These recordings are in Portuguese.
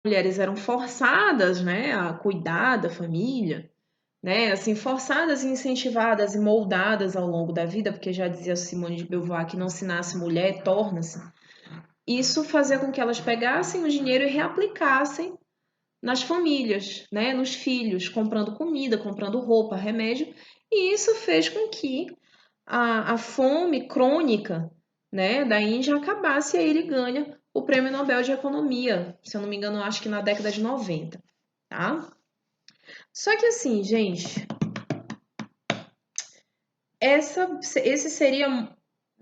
mulheres eram forçadas, né, a cuidar da família, né, assim, forçadas e incentivadas e moldadas ao longo da vida, porque já dizia Simone de Beauvoir que não se nasce mulher, torna-se. Isso fazia com que elas pegassem o dinheiro e reaplicassem nas famílias, né, nos filhos, comprando comida, comprando roupa, remédio, e isso fez com que a fome crônica, né, da Índia acabasse e aí ele ganha o Prêmio Nobel de Economia, se eu não me engano, acho que na década de 90, tá? Só que assim, gente, esse seria,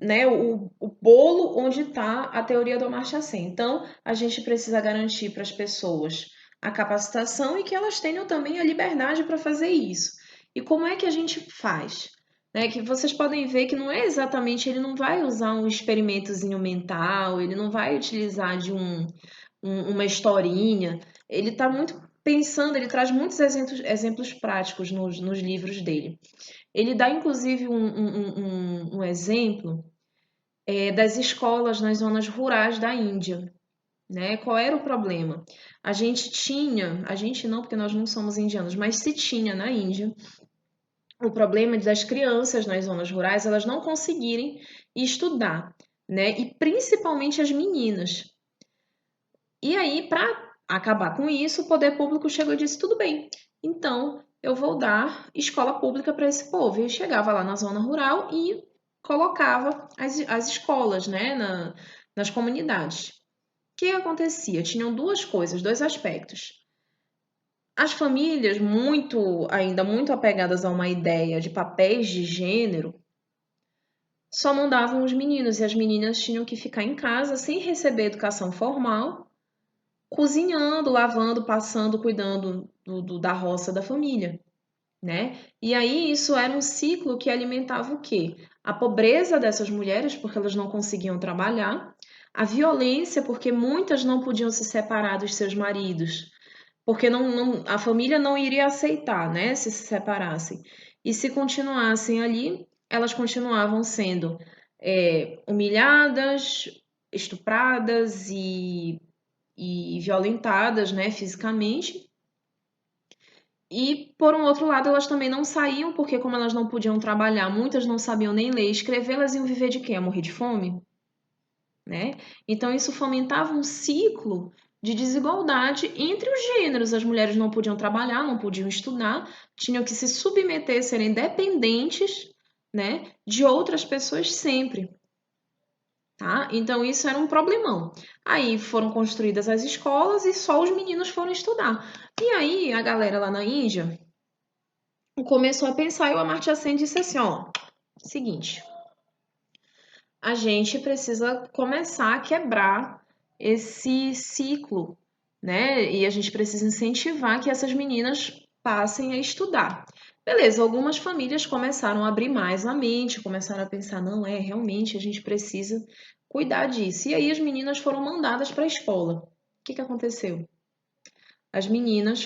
né, o bolo onde está a teoria do marcha 100. Então, a gente precisa garantir para as pessoas a capacitação e que elas tenham também a liberdade para fazer isso. E como é que a gente faz? Né, que vocês podem ver que não é exatamente, ele não vai usar um experimentozinho mental, ele não vai utilizar de uma historinha, ele está muito pensando, ele traz muitos exemplos práticos nos livros dele. Ele dá inclusive um exemplo das escolas nas zonas rurais da Índia. Né? Qual era o problema? A gente não, porque nós não somos indianos, mas se tinha na Índia o problema das crianças nas zonas rurais elas não conseguirem estudar, né? E principalmente as meninas. E aí, para acabar com isso, o poder público chegou e disse: tudo bem, então eu vou dar escola pública para esse povo. E chegava lá na zona rural e colocava as escolas, né, nas comunidades. O que acontecia? Tinham duas coisas, dois aspectos. As famílias, ainda muito apegadas a uma ideia de papéis de gênero, só mandavam os meninos e as meninas tinham que ficar em casa sem receber educação formal, cozinhando, lavando, passando, cuidando da roça da família, né? E aí isso era um ciclo que alimentava o quê? A pobreza dessas mulheres, porque elas não conseguiam trabalhar, a violência, porque muitas não podiam se separar dos seus maridos, porque a família não iria aceitar, né, se separassem. E se continuassem ali, elas continuavam sendo humilhadas, estupradas e violentadas, né, fisicamente. E, por um outro lado, elas também não saíam, porque como elas não podiam trabalhar, muitas não sabiam nem ler e escrever, elas iam viver de quê? A morrer de fome? Né? Então, isso fomentava um ciclo de desigualdade entre os gêneros. As mulheres não podiam trabalhar, não podiam estudar, tinham que se submeter, serem dependentes, né, de outras pessoas sempre. Tá? Então isso era um problemão. Aí foram construídas as escolas e só os meninos foram estudar. E aí a galera lá na Índia começou a pensar e o Amartya Sen disse assim, ó, seguinte, a gente precisa começar a quebrar esse ciclo, né? E a gente precisa incentivar que essas meninas passem a estudar. Beleza, algumas famílias começaram a abrir mais a mente, começaram a pensar, não, realmente a gente precisa cuidar disso. E aí as meninas foram mandadas para a escola. O que aconteceu? As meninas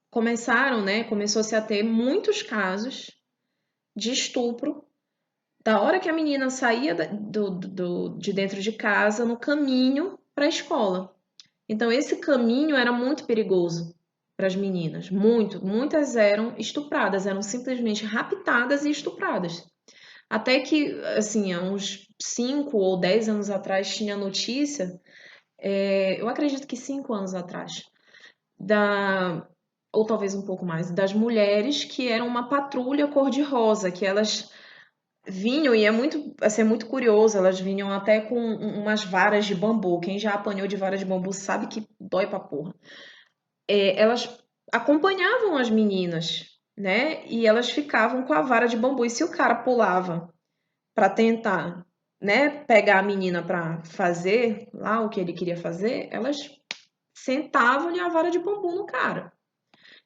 começaram, né? Começou-se a ter muitos casos de estupro da hora que a menina saía de dentro de casa no caminho para a escola. Então, esse caminho era muito perigoso para as meninas. Muitas eram estupradas, eram simplesmente raptadas e estupradas. Até que, assim, há uns 5 ou 10 anos atrás, tinha notícia, eu acredito que 5 anos atrás, ou talvez um pouco mais, das mulheres que eram uma patrulha cor-de-rosa, que elas vinham, e é muito curioso, elas vinham até com umas varas de bambu. Quem já apanhou de vara de bambu sabe que dói pra porra. Elas acompanhavam as meninas, né? E elas ficavam com a vara de bambu. E se o cara pulava pra tentar, né, pegar a menina pra fazer lá o que ele queria fazer, elas sentavam-lhe a vara de bambu no cara.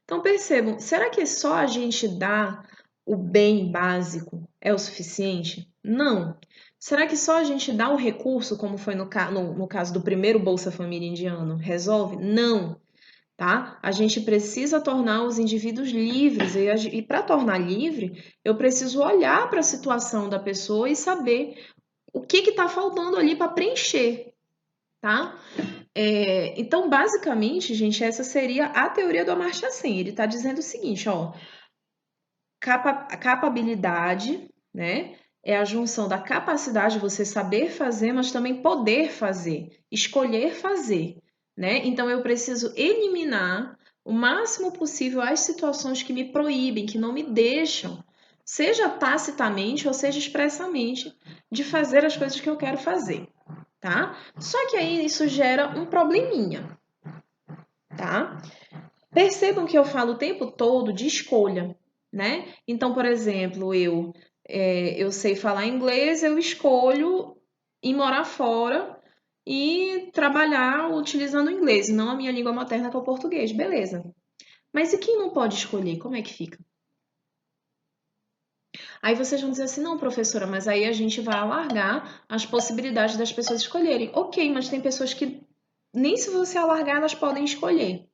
Então percebam, será que só a gente dá o bem básico é o suficiente? Não. Será que só a gente dá o recurso, como foi no caso do primeiro Bolsa Família indiano, resolve? Não. Tá? A gente precisa tornar os indivíduos livres e para tornar livre, eu preciso olhar para a situação da pessoa e saber o que está faltando ali para preencher. tá? Então, basicamente, gente, essa seria a teoria do Amartya Sen. Ele está dizendo o seguinte, ó, capabilidade, né? É a junção da capacidade de você saber fazer, mas também poder fazer, escolher fazer, né? Então eu preciso eliminar o máximo possível as situações que me proíbem, que não me deixam, seja tacitamente ou seja expressamente, de fazer as coisas que eu quero fazer, tá? Só que aí isso gera um probleminha, tá? Percebam que eu falo o tempo todo de escolha, né? Então, por exemplo, eu sei falar inglês, eu escolho ir morar fora e trabalhar utilizando o inglês, não a minha língua materna que é o português, beleza. Mas e quem não pode escolher? Como é que fica? Aí vocês vão dizer assim, não, professora, mas aí a gente vai alargar as possibilidades das pessoas escolherem. Ok, mas tem pessoas que nem se você alargar elas podem escolher.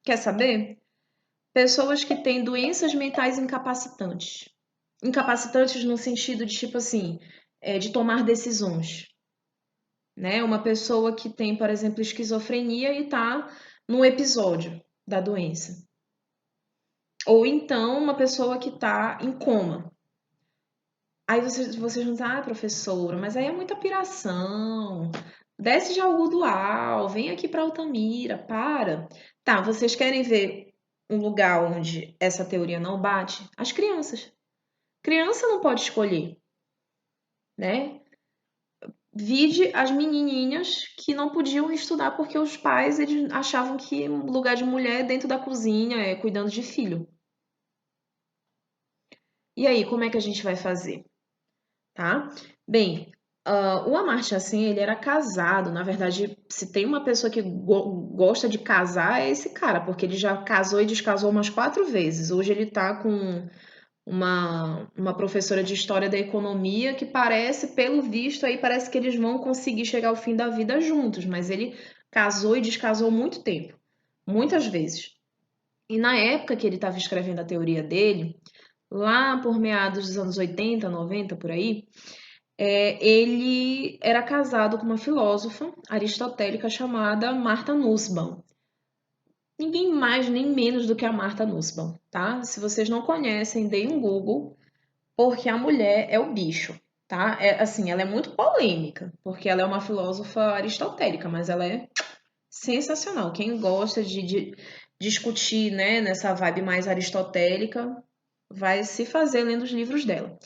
Quer saber? Pessoas que têm doenças mentais incapacitantes. Incapacitantes no sentido de, tipo assim, de tomar decisões, né? Uma pessoa que tem, por exemplo, esquizofrenia e tá num episódio da doença. Ou então uma pessoa que tá em coma. Aí vocês vão dizer, ah, professora, mas aí é muita piração. Desce de Algodoal, vem aqui para Altamira, para. Tá, vocês querem ver um lugar onde essa teoria não bate? As crianças. Criança não pode escolher, né? Vide as menininhas que não podiam estudar porque os pais eles achavam que o lugar de mulher é dentro da cozinha, cuidando de filho. E aí, como é que a gente vai fazer? Tá? Bem, o Amartya Sen, ele era casado. Na verdade, se tem uma pessoa que gosta de casar, é esse cara, porque ele já casou e descasou umas 4 vezes. Hoje ele tá com uma professora de História da Economia que parece, pelo visto, aí parece que eles vão conseguir chegar ao fim da vida juntos, mas ele casou e descasou muito tempo, muitas vezes. E na época que ele estava escrevendo a teoria dele, lá por meados dos anos 80, 90, por aí, ele era casado com uma filósofa aristotélica chamada Martha Nussbaum. Ninguém mais nem menos do que a Martha Nussbaum, tá? Se vocês não conhecem, deem um Google, porque a mulher é o bicho, tá? Assim, ela é muito polêmica, porque ela é uma filósofa aristotélica, mas ela é sensacional. Quem gosta de discutir, né, nessa vibe mais aristotélica, vai se fazer lendo os livros dela.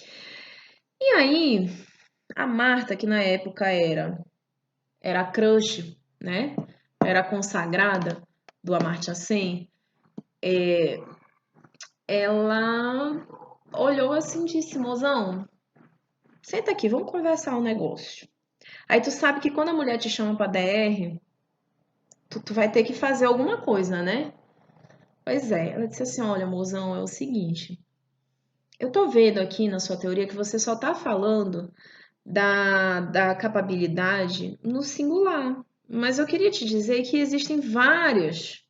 E aí, a Marta, que na época era a crush, né? Era a consagrada do Amartya Sen, ela olhou assim e disse, mozão, senta aqui, vamos conversar um negócio. Aí tu sabe que quando a mulher te chama pra DR, tu vai ter que fazer alguma coisa, né? Pois é, ela disse assim, olha, mozão, é o seguinte, eu tô vendo aqui na sua teoria que você só tá falando da capabilidade no singular, mas eu queria te dizer que existem várias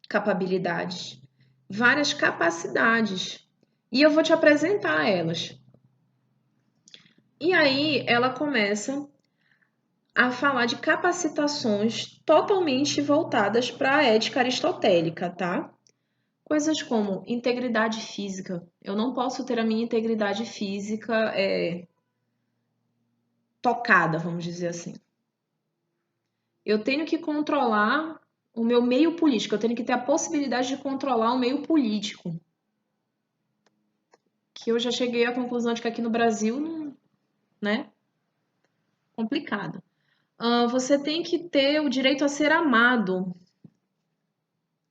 capabilidades, várias capacidades, e eu vou te apresentar elas. E aí ela começa a falar de capacitações totalmente voltadas para a ética aristotélica, tá? Coisas como integridade física. Eu não posso ter a minha integridade física tocada, vamos dizer assim. Eu tenho que controlar o meu meio político, eu tenho que ter a possibilidade de controlar o meio político. Que eu já cheguei à conclusão de que aqui no Brasil, né, complicado. Você tem que ter o direito a ser amado.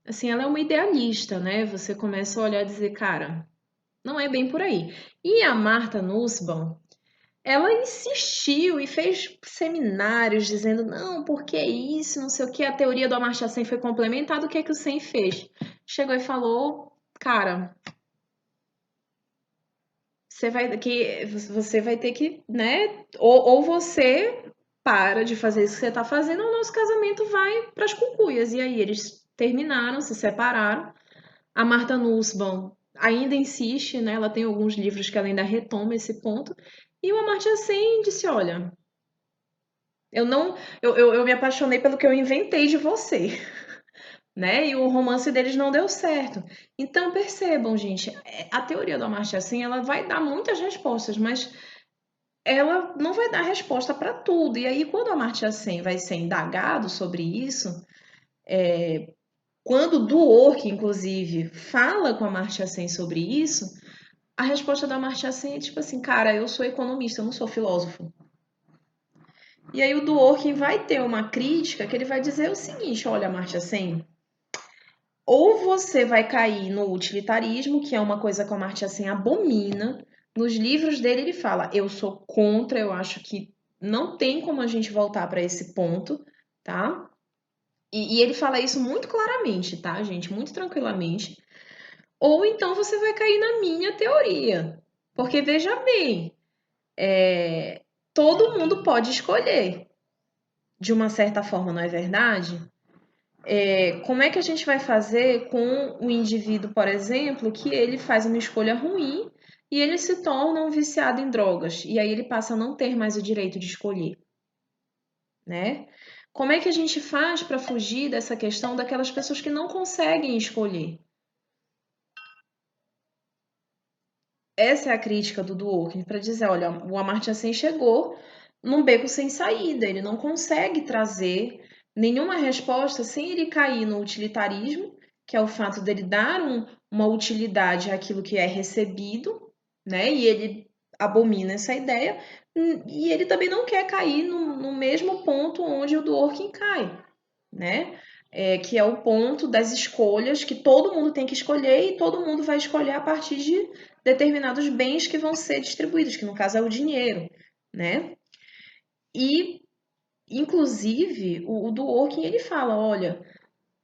Assim, ela é uma idealista, né? Você começa a olhar e dizer, cara, não é bem por aí. E a Martha Nussbaum, ela insistiu e fez seminários dizendo, não, porque isso, não sei o que, a teoria do Amartya Sen foi complementada, o que é que o Sen fez? Chegou e falou, cara, você vai ter que, né, ou você para de fazer isso que você tá fazendo, ou o nosso casamento vai para as cucuias. E aí eles terminaram, se separaram. A Martha Nussbaum ainda insiste, né? Ela tem alguns livros que ela ainda retoma esse ponto. E o Amartya Sen disse, olha, Eu não, eu me apaixonei pelo que eu inventei de você, né? E o romance deles não deu certo. Então percebam, gente, a teoria do Amartya Sen, ela vai dar muitas respostas, mas ela não vai dar resposta para tudo. E aí, quando o Amartya Sen vai ser indagado sobre isso, quando o Dworkin, inclusive, fala com a Amartya Sen sobre isso, a resposta da Amartya Sen é tipo assim, cara, eu sou economista, eu não sou filósofo. E aí o Dworkin vai ter uma crítica que ele vai dizer o seguinte, olha, Amartya Sen, ou você vai cair no utilitarismo, que é uma coisa que o Amartya Sen abomina. Nos livros dele ele fala, eu sou contra, eu acho que não tem como a gente voltar para esse ponto, tá? E ele fala isso muito claramente, tá, gente? Muito tranquilamente. Ou então você vai cair na minha teoria. Porque veja bem, todo mundo pode escolher, de uma certa forma, não é verdade? Como é que a gente vai fazer com o indivíduo, por exemplo, que ele faz uma escolha ruim e ele se torna um viciado em drogas, e aí ele passa a não ter mais o direito de escolher, né? Como é que a gente faz para fugir dessa questão daquelas pessoas que não conseguem escolher? Essa é a crítica do Dworkin, para dizer, olha, o Amartya Sen chegou num beco sem saída, ele não consegue trazer nenhuma resposta sem ele cair no utilitarismo, que é o fato dele dar uma utilidade àquilo que é recebido, né? E ele abomina essa ideia, e ele também não quer cair no mesmo ponto onde o Dworkin cai, né? Que é o ponto das escolhas, que todo mundo tem que escolher e todo mundo vai escolher a partir de determinados bens que vão ser distribuídos, que no caso é o dinheiro, né? E, inclusive, o Dworkin, ele fala, olha,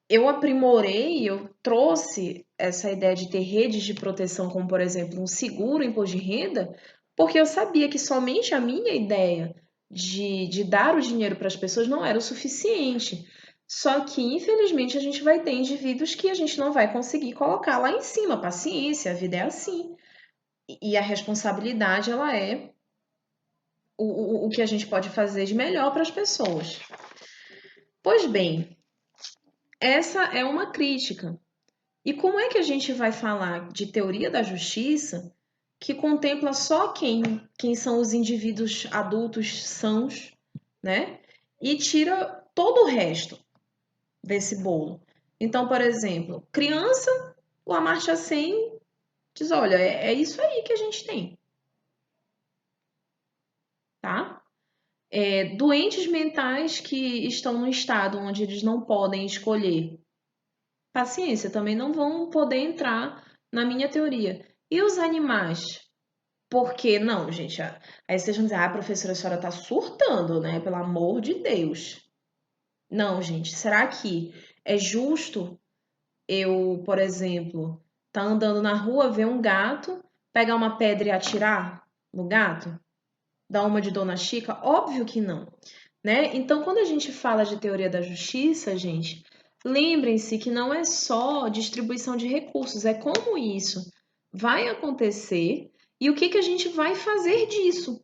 eu aprimorei, eu trouxe essa ideia de ter redes de proteção, como, por exemplo, um seguro imposto de renda, porque eu sabia que somente a minha ideia de dar o dinheiro para as pessoas não era o suficiente. Só que, infelizmente, a gente vai ter indivíduos que a gente não vai conseguir colocar lá em cima. Paciência, a vida é assim. E a responsabilidade, ela é o que a gente pode fazer de melhor para as pessoas. Pois bem, essa é uma crítica. E como é que a gente vai falar de teoria da justiça que contempla só quem são os indivíduos adultos sãos, né? E tira todo o resto desse bolo. Então, por exemplo, criança, o Amartya Sen diz, olha, é isso aí que a gente tem, tá? Doentes mentais que estão no estado onde eles não podem escolher. Paciência, também não vão poder entrar na minha teoria. E os animais? Por que não, gente? Aí vocês vão dizer, professora, a senhora está surtando, né? Pelo amor de Deus. Não, gente, será que é justo eu, por exemplo, tá andando na rua, ver um gato, pegar uma pedra e atirar no gato? Dar uma de Dona Chica? Óbvio que não, né? Então, quando a gente fala de teoria da justiça, gente, lembrem-se que não é só distribuição de recursos, é como isso vai acontecer e o que que a gente vai fazer disso,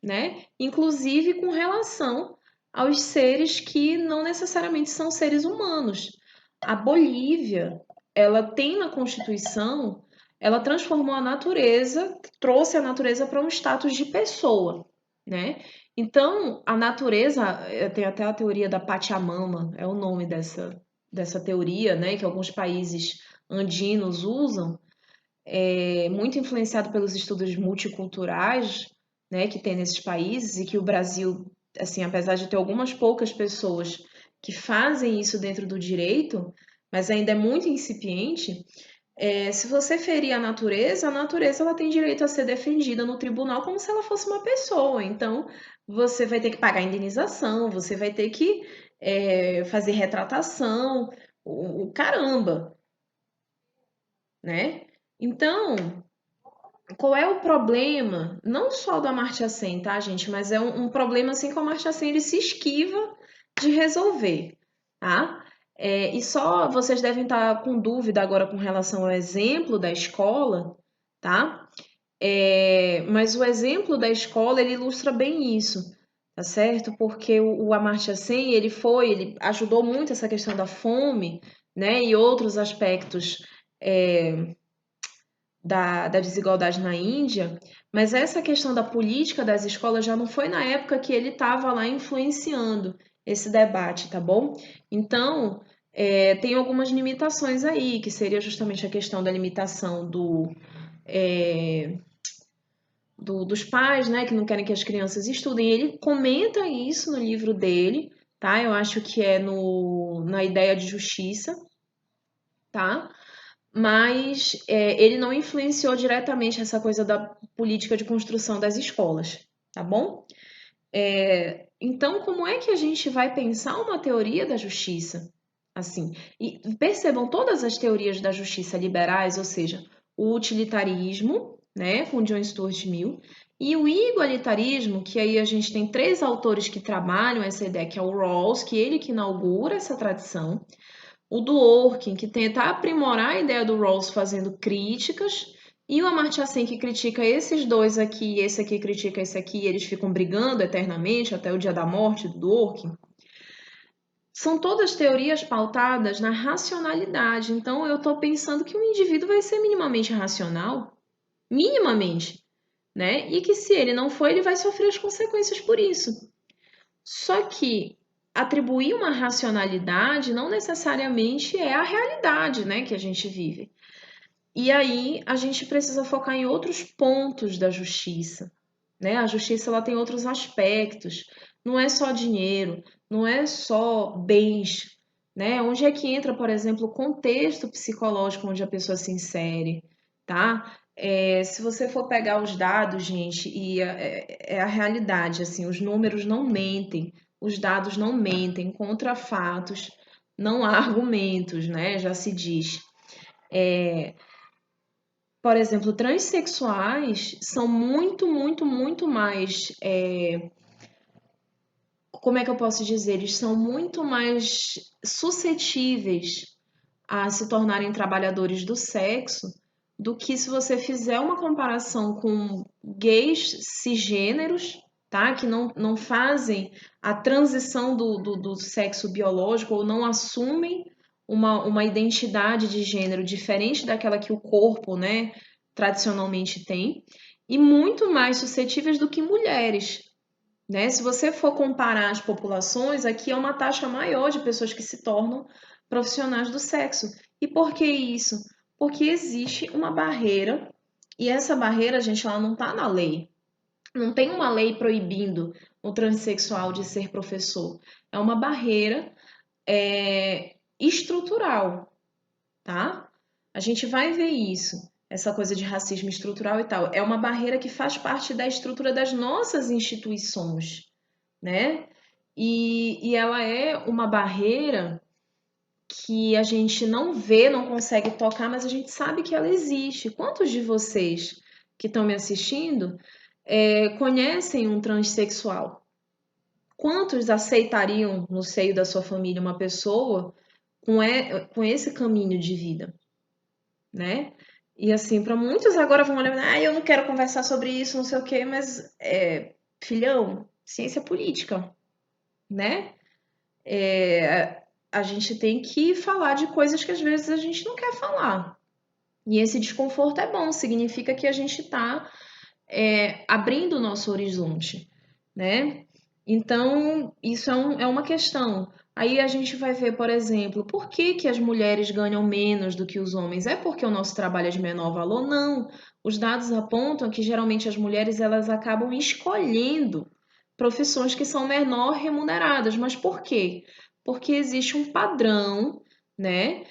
né? Inclusive com relação aos seres que não necessariamente são seres humanos. A Bolívia, ela tem na Constituição, ela transformou a natureza, trouxe a natureza para um status de pessoa, né? Então, a natureza, tem até a teoria da Pachamama, é o nome dessa teoria, né, que alguns países andinos usam, muito influenciado pelos estudos multiculturais, né, que tem nesses países e que o Brasil, assim, apesar de ter algumas poucas pessoas que fazem isso dentro do direito, mas ainda é muito incipiente. Se você ferir a natureza ela tem direito a ser defendida no tribunal como se ela fosse uma pessoa. Então, você vai ter que pagar indenização, você vai ter que fazer retratação, o caramba, né? Então, qual é o problema? Não só do Amartya Sen, tá, gente? Mas é um problema assim que o Amartya Sen ele se esquiva de resolver, tá? E só vocês devem estar com dúvida agora com relação ao exemplo da escola, tá? Mas o exemplo da escola ele ilustra bem isso. tá certo? Porque o Amartya Sen, ele ajudou muito essa questão da fome, né, e outros aspectos da desigualdade na Índia, mas essa questão da política das escolas já não foi na época que ele estava lá influenciando esse debate, tá bom? Então, tem algumas limitações aí, que seria justamente a questão da limitação dos pais, né, que não querem que as crianças estudem. Ele comenta isso no livro dele, tá? Eu acho que é na Ideia de Justiça, tá? Mas ele não influenciou diretamente essa coisa da política de construção das escolas, tá bom? Então, como é que a gente vai pensar uma teoria da justiça? Assim, e percebam todas as teorias da justiça liberais, ou seja, o utilitarismo, né, com John Stuart Mill, e o igualitarismo, que aí a gente tem 3 autores que trabalham essa ideia, que é o Rawls, que ele que inaugura essa tradição, o Dworkin, que tenta aprimorar a ideia do Rawls fazendo críticas, e o Amartya Sen, que critica esses dois aqui, esse aqui critica esse aqui, e eles ficam brigando eternamente até o dia da morte do Dworkin. São todas teorias pautadas na racionalidade. Então, eu estou pensando que o indivíduo vai ser minimamente racional, minimamente, né? E que se ele não for, ele vai sofrer as consequências por isso. Só que atribuir uma racionalidade não necessariamente é a realidade, né, que a gente vive. E aí a gente precisa focar em outros pontos da justiça, né? A justiça ela tem outros aspectos. Não é só dinheiro, não é só bens, né? Onde é que entra, por exemplo, o contexto psicológico onde a pessoa se insere, tá? Se você for pegar os dados, gente, e é a realidade, assim, os números não mentem, os dados não mentem, contra fatos não há argumentos, né? Já se diz. Por exemplo, transexuais são muito, muito, muito mais. Como é que eu posso dizer? Eles são muito mais suscetíveis a se tornarem trabalhadores do sexo do que se você fizer uma comparação com gays cisgêneros, tá? Que não fazem a transição do sexo biológico ou não assumem uma identidade de gênero diferente daquela que o corpo, né, tradicionalmente tem, e muito mais suscetíveis do que mulheres, né? Se você for comparar as populações, aqui é uma taxa maior de pessoas que se tornam profissionais do sexo. E por que isso? Porque existe uma barreira, e essa barreira, gente, ela não está na lei. Não tem uma lei proibindo o transexual de ser professor. É uma barreira estrutural, tá? A gente vai ver isso, essa coisa de racismo estrutural e tal. É uma barreira que faz parte da estrutura das nossas instituições, né? E ela é uma barreira que a gente não vê, não consegue tocar, mas a gente sabe que ela existe. Quantos de vocês que estão me assistindo conhecem um transexual? Quantos aceitariam no seio da sua família uma pessoa com esse caminho de vida, né? E assim, para muitos agora vão olhar, eu não quero conversar sobre isso, não sei o quê, mas filhão, ciência política, né? A gente tem que falar de coisas que às vezes a gente não quer falar. E esse desconforto é bom, significa que a gente está abrindo o nosso horizonte, né? Então, isso é uma questão. Aí a gente vai ver, por exemplo, por que que as mulheres ganham menos do que os homens? É porque o nosso trabalho é de menor valor? Não. Os dados apontam que geralmente as mulheres elas acabam escolhendo profissões que são menor remuneradas. Mas por quê? Porque existe um padrão, né,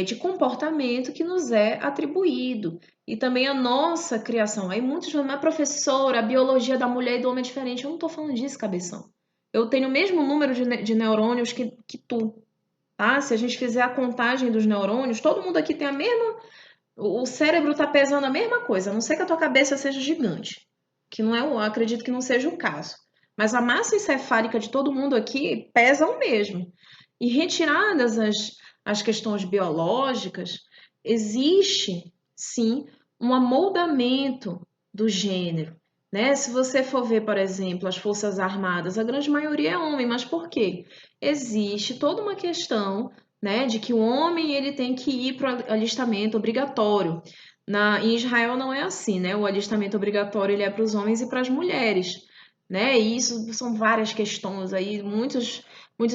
de comportamento que nos é atribuído. E também a nossa criação. Aí muitos falam, mas professora, a biologia da mulher e do homem é diferente. Eu não tô falando disso, cabeção. Eu tenho o mesmo número de neurônios que tu, tá? Se a gente fizer a contagem dos neurônios, todo mundo aqui tem a mesma. O cérebro tá pesando a mesma coisa, a não ser que a tua cabeça seja gigante. Que não é, eu acredito que não seja o caso. Mas a massa encefálica de todo mundo aqui pesa o mesmo. E retiradas as questões biológicas, existe sim um amoldamento do gênero. né? Se você for ver, por exemplo, as Forças Armadas, a grande maioria é homem, mas por quê? Existe toda uma questão, né, de que o homem ele tem que ir para o alistamento obrigatório. Em Israel não é assim, né? O alistamento obrigatório ele é para os homens e para as mulheres, né? E isso são várias questões aí, muitos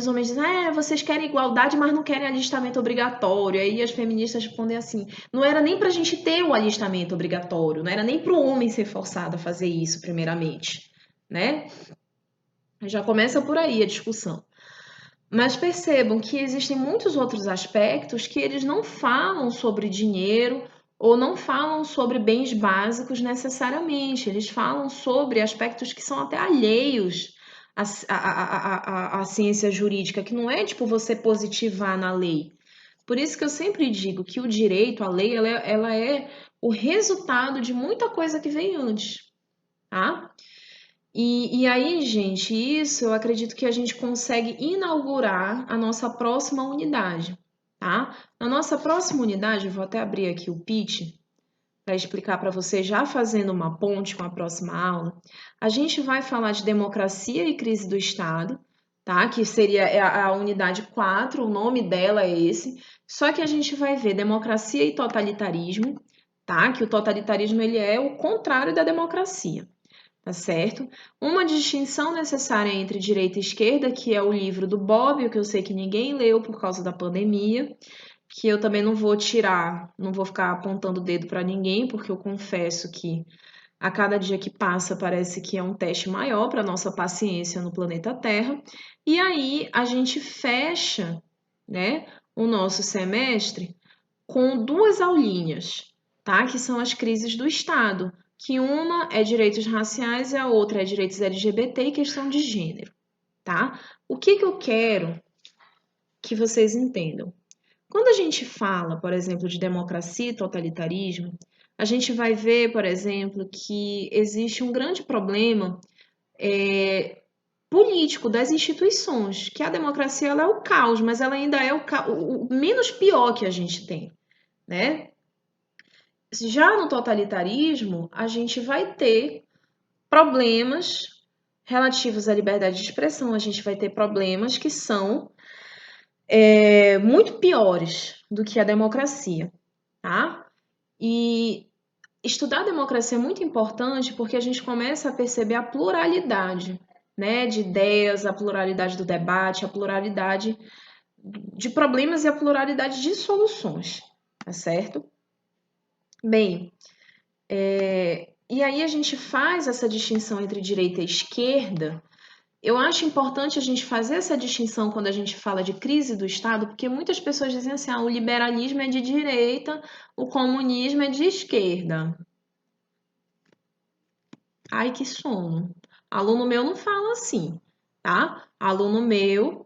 homens dizem, vocês querem igualdade, mas não querem alistamento obrigatório. Aí as feministas respondem assim, não era nem para a gente ter o alistamento obrigatório, não era nem para o homem ser forçado a fazer isso, primeiramente, né? Já começa por aí a discussão. Mas percebam que existem muitos outros aspectos que eles não falam sobre dinheiro ou não falam sobre bens básicos necessariamente. Eles falam sobre aspectos que são até alheios à ciência jurídica, que não é tipo você positivar na lei. Por isso que eu sempre digo que o direito, a lei, ela é o resultado de muita coisa que vem antes, tá? E aí, gente, isso eu acredito que a gente consegue inaugurar a nossa próxima unidade, tá? Na nossa próxima unidade, eu vou até abrir aqui o pitch para explicar para você, já fazendo uma ponte com a próxima aula. A gente vai falar de democracia e crise do Estado, tá? Que seria a unidade 4, o nome dela é esse. Só que a gente vai ver democracia e totalitarismo, tá? Que o totalitarismo ele é o contrário da democracia. Tá certo? Uma distinção necessária entre direita e esquerda, que é o livro do Bob, o que eu sei que ninguém leu por causa da pandemia, que eu também não vou tirar, não vou ficar apontando o dedo para ninguém, porque eu confesso que a cada dia que passa parece que é um teste maior para nossa paciência no planeta Terra. E aí a gente fecha, né, o nosso semestre com duas aulinhas, tá? Que são as crises do Estado, que uma é direitos raciais e a outra é direitos LGBT e questão de gênero, tá? O que eu quero que vocês entendam? Quando a gente fala, por exemplo, de democracia e totalitarismo, a gente vai ver, por exemplo, que existe um grande problema político das instituições, que a democracia ela é o caos, mas ela ainda é o menos pior que a gente tem, né? Já no totalitarismo, a gente vai ter problemas relativos à liberdade de expressão, a gente vai ter problemas que são muito piores do que a democracia, tá? E estudar a democracia é muito importante porque a gente começa a perceber a pluralidade, né, de ideias, a pluralidade do debate, a pluralidade de problemas e a pluralidade de soluções, tá certo? Bem, e aí a gente faz essa distinção entre direita e esquerda. Eu acho importante a gente fazer essa distinção quando a gente fala de crise do Estado, porque muitas pessoas dizem assim: o liberalismo é de direita, o comunismo é de esquerda. Ai, que sono. Aluno meu não fala assim, tá? Aluno meu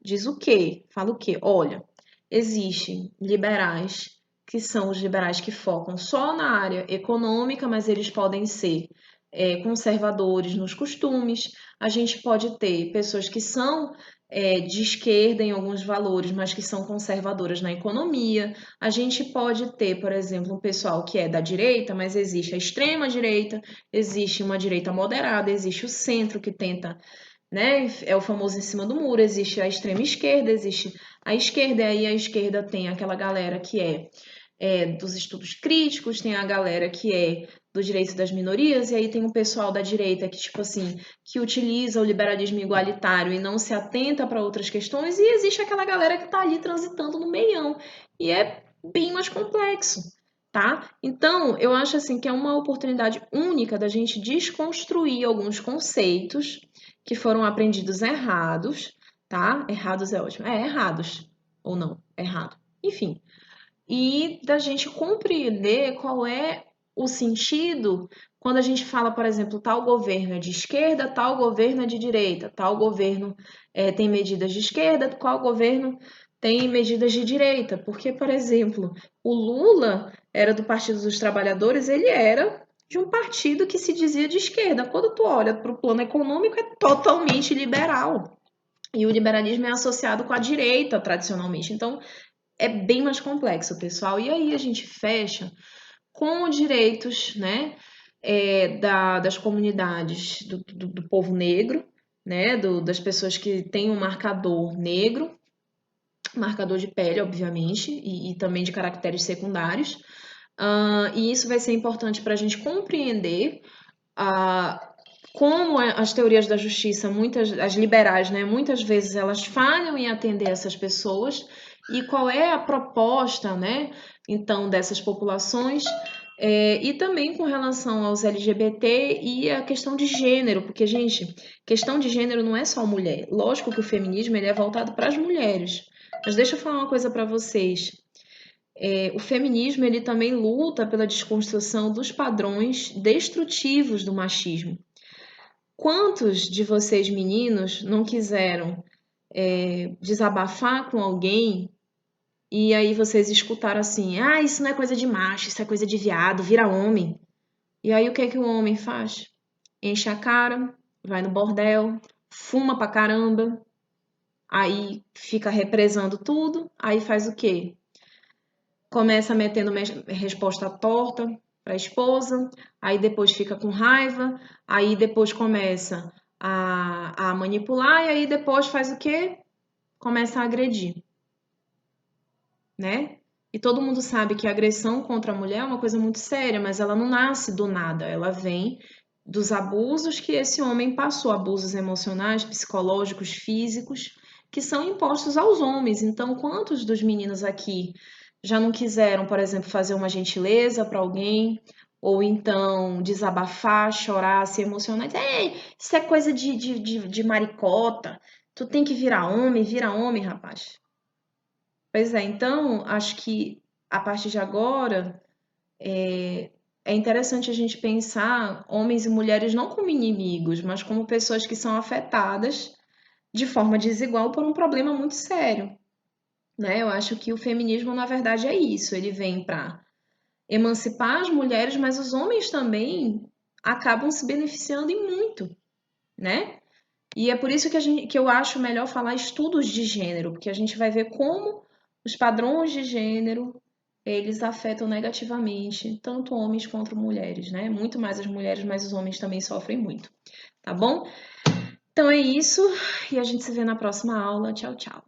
diz o quê? Fala o quê? Olha, existem liberais que são os liberais que focam só na área econômica, mas eles podem ser conservadores nos costumes. A gente pode ter pessoas que são de esquerda em alguns valores, mas que são conservadoras na economia. A gente pode ter, por exemplo, um pessoal que é da direita, mas existe a extrema direita, existe uma direita moderada, existe o centro que tenta, né? É o famoso em cima do muro. Existe a extrema esquerda, existe a esquerda, e aí a esquerda tem aquela galera que dos estudos críticos, tem a galera que é do direito das minorias, e aí tem o pessoal da direita que, tipo assim, que utiliza o liberalismo igualitário e não se atenta para outras questões, e existe aquela galera que está ali transitando no meião, e é bem mais complexo. Tá? Então, eu acho assim que é uma oportunidade única da gente desconstruir alguns conceitos que foram aprendidos errados, tá? Errados é ótimo. Errados. Ou não, errado. Enfim. E da gente compreender qual é o sentido quando a gente fala, por exemplo, tal governo é de esquerda, tal governo é de direita, tal governo tem medidas de esquerda, qual governo tem medidas de direita. Porque, por exemplo, o Lula era do Partido dos Trabalhadores, ele era de um partido que se dizia de esquerda. Quando tu olha para o plano econômico, é totalmente liberal. E o liberalismo é associado com a direita, tradicionalmente. Então, é bem mais complexo, pessoal. E aí a gente fecha com direitos, né? das comunidades do povo negro, né? Das pessoas que têm um marcador negro, marcador de pele, obviamente, e também de caracteres secundários. E isso vai ser importante para a gente compreender como as teorias da justiça, as liberais, né, muitas vezes elas falham em atender essas pessoas e qual é a proposta, né, então, dessas populações, e também com relação aos LGBT e a questão de gênero, porque, gente, questão de gênero não é só mulher. Lógico que o feminismo ele é voltado para as mulheres, mas deixa eu falar uma coisa para vocês. O feminismo ele também luta pela desconstrução dos padrões destrutivos do machismo. Quantos de vocês meninos não quiseram desabafar com alguém e aí vocês escutaram assim: ah, isso não é coisa de macho, isso é coisa de viado, vira homem. E aí o que é que o homem faz? Enche a cara, vai no bordel, fuma pra caramba, aí fica represando tudo, aí faz o quê? Começa metendo resposta torta para a esposa, aí depois fica com raiva, aí depois começa a manipular e aí depois faz o quê? Começa a agredir, né? E todo mundo sabe que a agressão contra a mulher é uma coisa muito séria, mas ela não nasce do nada, ela vem dos abusos que esse homem passou, abusos emocionais, psicológicos, físicos, que são impostos aos homens. Então, quantos dos meninos aqui já não quiseram, por exemplo, fazer uma gentileza para alguém, ou então desabafar, chorar, se emocionar, dizer, ei, isso é coisa de maricota, tu tem que vira homem, rapaz. Pois é, então acho que a partir de agora é interessante a gente pensar homens e mulheres não como inimigos, mas como pessoas que são afetadas de forma desigual por um problema muito sério, né? Eu acho que o feminismo, na verdade, é isso. Ele vem para emancipar as mulheres, mas os homens também acabam se beneficiando em muito, né? E é por isso que eu acho melhor falar estudos de gênero, porque a gente vai ver como os padrões de gênero eles afetam negativamente tanto homens quanto mulheres, né? Muito mais as mulheres, mas os homens também sofrem muito, tá bom? Então é isso, e a gente se vê na próxima aula. Tchau, tchau.